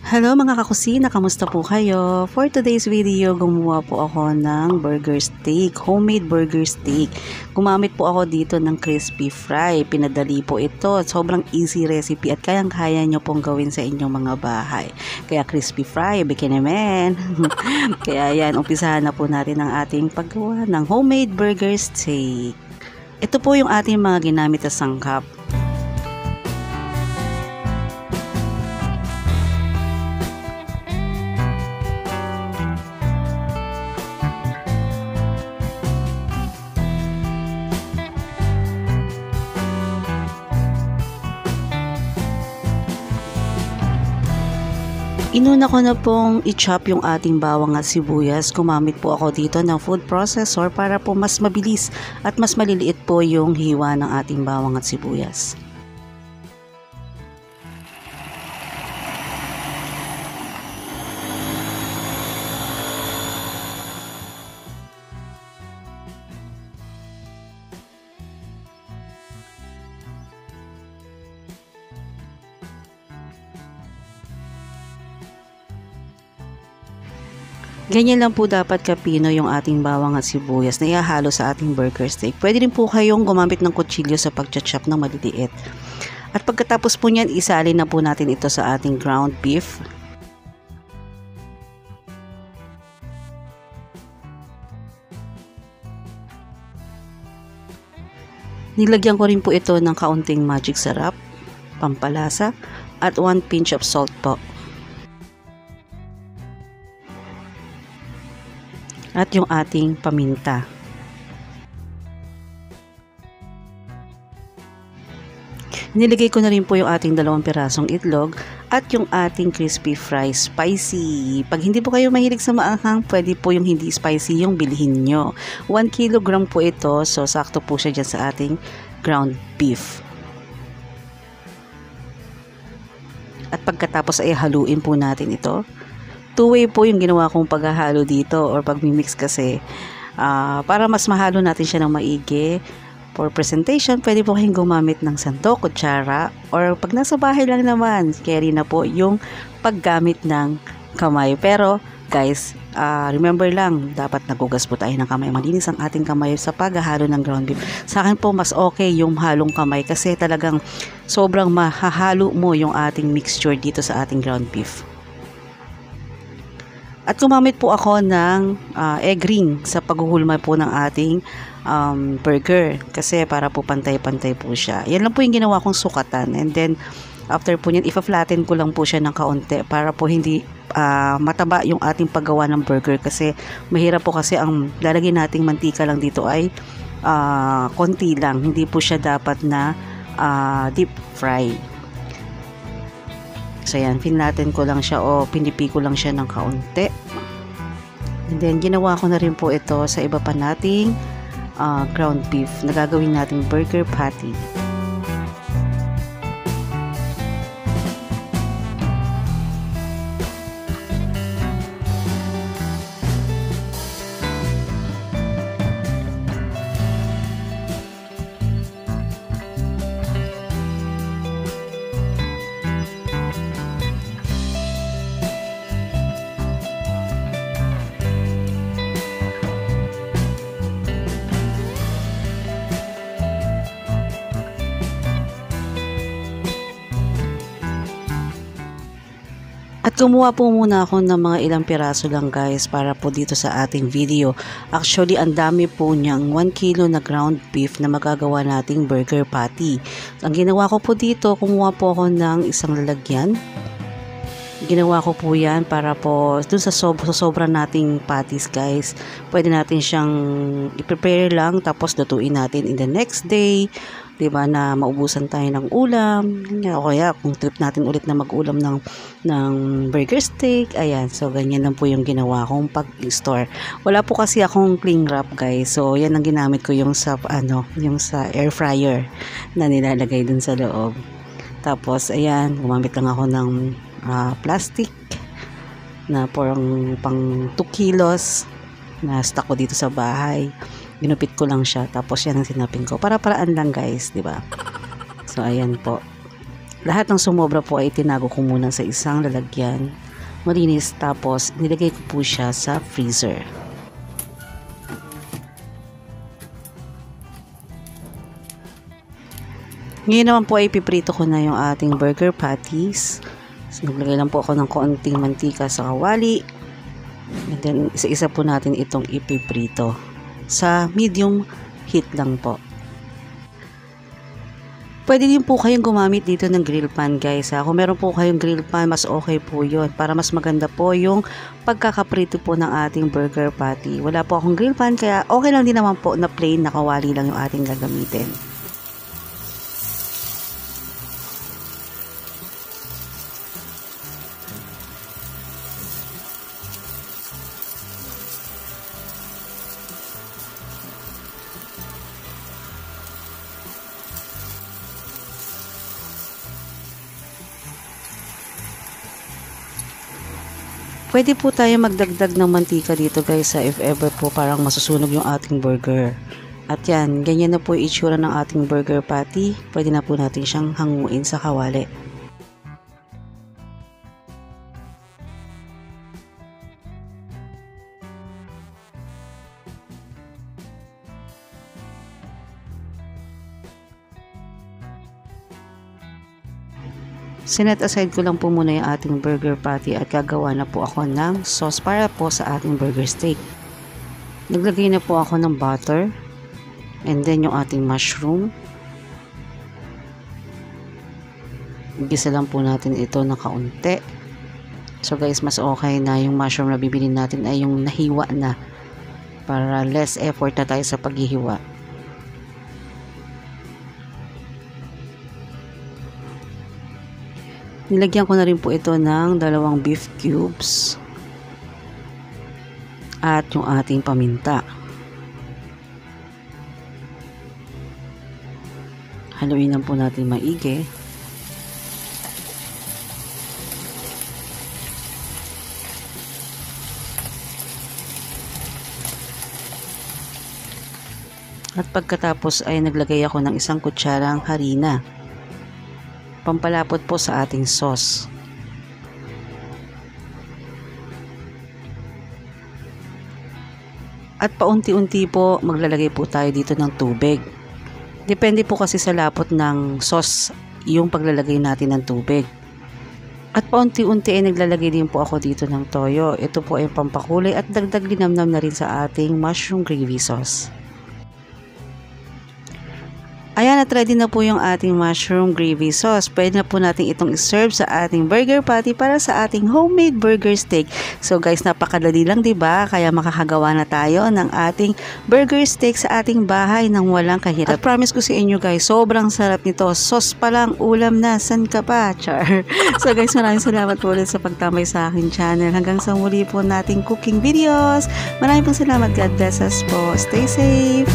Hello mga kakusina, kamusta po kayo? For today's video, gumawa po ako ng burger steak, homemade burger steak. Gumamit po ako dito ng crispy fry, pinadali po ito. Sobrang easy recipe at kayang-kaya nyo pong gawin sa inyong mga bahay. Kaya crispy fry, bikinimen. Kaya yan, umpisahan na po natin ang ating paggawa ng homemade burger steak. Ito po yung ating mga ginamit na sangkap. Inuna ko na pong i-chop yung ating bawang at sibuyas. Gumamit po ako dito ng food processor para po mas mabilis at mas maliliit po yung hiwa ng ating bawang at sibuyas. Ganyan lang po dapat kapino yung ating bawang at sibuyas na ihahalo sa ating burger steak. Pwede rin po kayong gumamit ng kutsilyo sa pag-chop ng maliliit. At pagkatapos po niyan, isalin na po natin ito sa ating ground beef. Nilagyan ko rin po ito ng kaunting magic sarap, pampalasa, at 1 pinch of salt po. At yung ating paminta. Nilagay ko na rin po yung ating 2 pirasong itlog at yung ating crispy fry spicy. Pag hindi po kayo mahilig sa maanghang, pwede po yung hindi spicy yung bilhin nyo. 1 kilogram po ito, so sakto po siya dyan sa ating ground beef. At pagkatapos ay haluin po natin ito. Two-way po yung ginawa kong paghahalo dito or pagmimix kasi para mas mahalo natin siya ng maigi. For presentation, pwede po kayong gumamit ng sandok, kutsara, or pag nasa bahay lang naman, carry na po yung paggamit ng kamay. Pero guys, remember lang, dapat nagugas po tayo ng kamay. Malinis ang ating kamay sa paghahalo ng ground beef. Sa akin po, mas okay yung halong kamay kasi talagang sobrang mahahalo mo yung ating mixture dito sa ating ground beef. At gumamit po ako ng egg ring sa paghuhulma po ng ating burger. Kasi para po pantay-pantay po siya. Yan lang po yung ginawa kong sukatan. And then, after po nyan, ipa-flatten ko lang po siya ng kaunti para po hindi mataba yung ating paggawa ng burger. Kasi mahirap po kasi ang lalagyan nating mantika lang dito ay konti lang. Hindi po siya dapat na deep fry. So yan, pinlaten ko lang siya o pinipi ko lang siya ng kaunti. And then, ginawa ko na rin po ito sa iba pa nating ground beef na gagawin nating burger patty. At gumawa po muna ako ng mga ilang piraso lang guys para po dito sa ating video. Actually, ang dami po niyang 1 kilo na ground beef na magagawa nating burger patty. Ang ginawa ko po dito, kumuha po ako ng isang lalagyan. Ginawa ko po yan para po dun sa sobra nating patties guys. Pwede natin siyang i-prepare lang tapos lutuin natin in the next day. Diba, na maubusan tayo ng ulam. O kaya kung trip natin ulit na mag-ulam ng burger steak. Ayan, so ganyan lang po yung ginawa kong pag-store. Wala po kasi akong cling wrap guys. So yan ang ginamit ko yung sa yung sa air fryer na nilalagay dun sa loob. Tapos ayan, gumamit lang ako ng plastic na pang 2 kilos na stock ko dito sa bahay. Ginupit ko lang siya, tapos yan ang sinapin ko. Para-paraan lang guys, di ba? So ayan po. lahat ng sumobra po ay tinago ko muna sa isang lalagyan. Malinis, tapos nilagay ko po siya sa freezer. Ngayon naman po ay piprito ko na yung ating burger patties. So, naglagay lang po ako ng konting mantika sa kawali. And then, isa-isa po natin itong ipiprito. Sa medium heat lang po. Pwede din po kayong gumamit dito ng grill pan guys. Kung meron po kayong grill pan, mas okay po yun. Para mas maganda po yung pagkakaprito po ng ating burger patty. Wala po akong grill pan, kaya okay lang din naman po na plain na kawali lang yung ating gagamitin. Pwede po tayo magdagdag ng mantika dito guys, if ever po parang masusunog yung ating burger. At yan, ganyan na po yung itsura ng ating burger patty. Pwede na po natin siyang hanguin sa kawali. Sinet aside ko lang po muna yung ating burger patty at gagawa na po ako ng sauce para po sa ating burger steak. Naglagay na po ako ng butter and then yung ating mushroom. Igisa lang po natin ito na kaunti. So guys, mas okay na yung mushroom na bibili natin ay yung nahiwa na, para less effort na tayo sa paghihiwa. Nilagyan ko na rin po ito ng 2 beef cubes at yung ating paminta. Haluin lang po natin maigi. At pagkatapos ay naglagay ako ng 1 kutsarang harina. Pampalapot po sa ating sauce. At paunti-unti po maglalagay po tayo dito ng tubig. Depende po kasi sa lapot ng sauce yung paglalagay natin ng tubig. At paunti-unti ay naglalagay din po ako dito ng toyo. Ito po ay pampakulay at dagdag linamnam na rin sa ating mushroom gravy sauce. Ayan, at ready na po yung ating mushroom gravy sauce. Pwede na po natin itong iserve sa ating burger patty para sa ating homemade burger steak. So guys, napakadali lang, 'di ba? Kaya makakagawa na tayo ng ating burger steak sa ating bahay nang walang kahirap. At promise ko sa inyo guys, sobrang sarap nito. Sauce pa lang, ulam na, san ka pa? Char. So guys, maraming salamat po ulit sa pagtambay sa aking channel. Hanggang sa muli po nating cooking videos. Maraming salamat. God bless us po. Stay safe.